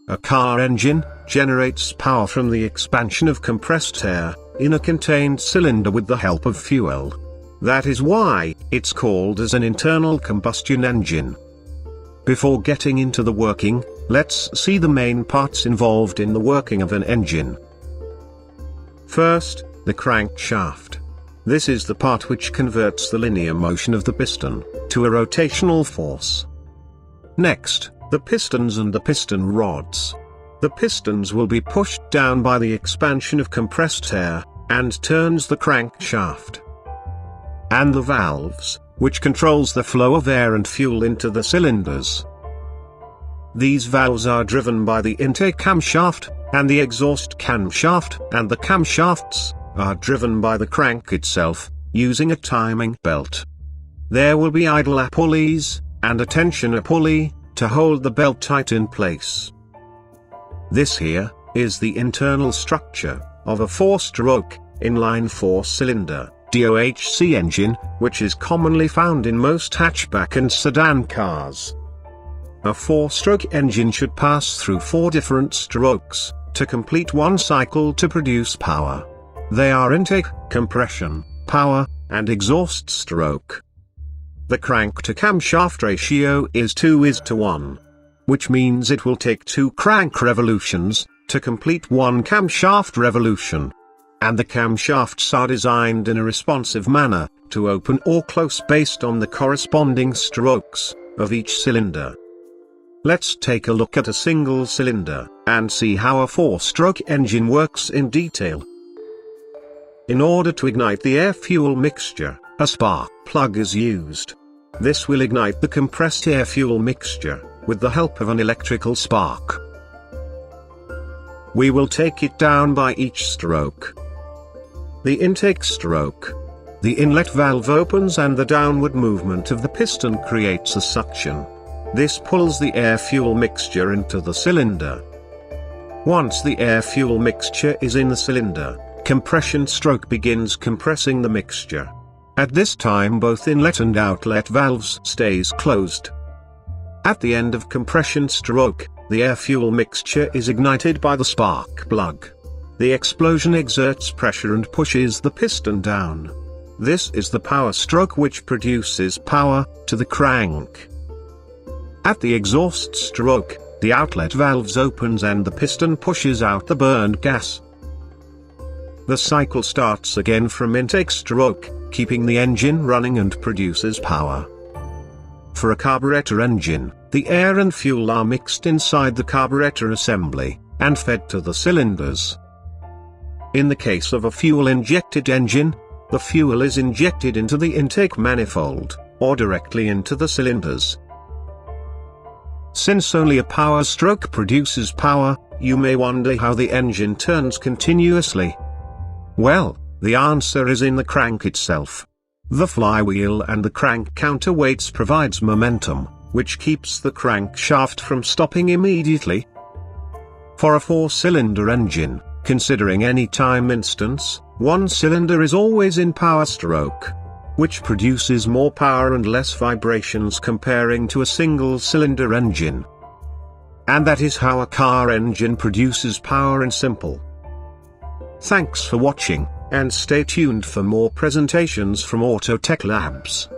A car engine generates power from the expansion of compressed air in a contained cylinder with the help of fuel. That is why it's called as an internal combustion engine. Before getting into the working, let's see the main parts involved in the working of an engine. First, the crankshaft. This is the part which converts the linear motion of the piston to a rotational force. Next, the pistons and the piston rods. The pistons will be pushed down by the expansion of compressed air, and turns the crankshaft. And the valves, which controls the flow of air and fuel into the cylinders. These valves are driven by the intake camshaft, and the exhaust camshaft, and the camshafts are driven by the crank itself, using a timing belt. There will be idler pulleys, and a tensioner pulley, to hold the belt tight in place. This here is the internal structure of a 4-stroke, inline 4-cylinder, DOHC engine, which is commonly found in most hatchback and sedan cars. A 4-stroke engine should pass through 4 different strokes, to complete one cycle to produce power. They are intake, compression, power, and exhaust stroke. The crank-to-camshaft ratio is 2:1. Which means it will take 2 crank revolutions to complete 1 camshaft revolution. And the camshafts are designed in a responsive manner, to open or close based on the corresponding strokes of each cylinder. Let's take a look at a single cylinder, and see how a 4-stroke engine works in detail. In order to ignite the air-fuel mixture, a spark plug is used. This will ignite the compressed air-fuel mixture, with the help of an electrical spark. We will take it down by each stroke. The intake stroke. The inlet valve opens and the downward movement of the piston creates a suction. This pulls the air-fuel mixture into the cylinder. Once the air-fuel mixture is in the cylinder, compression stroke begins compressing the mixture. At this time both inlet and outlet valves stays closed. At the end of compression stroke, the air-fuel mixture is ignited by the spark plug. The explosion exerts pressure and pushes the piston down. This is the power stroke which produces power to the crank. At the exhaust stroke, the outlet valves opens and the piston pushes out the burned gas. The cycle starts again from intake stroke, keeping the engine running and produces power. For a carburetor engine, the air and fuel are mixed inside the carburetor assembly, and fed to the cylinders. In the case of a fuel-injected engine, the fuel is injected into the intake manifold, or directly into the cylinders. Since only a power stroke produces power, you may wonder how the engine turns continuously. Well, the answer is in the crank itself. The flywheel and the crank counterweights provides momentum, which keeps the crankshaft from stopping immediately. For a 4-cylinder engine, considering any time instance, one cylinder is always in power stroke, which produces more power and less vibrations comparing to a single-cylinder engine. And that is how a car engine produces power in simple. Thanks for watching, and stay tuned for more presentations from Autotech Labs.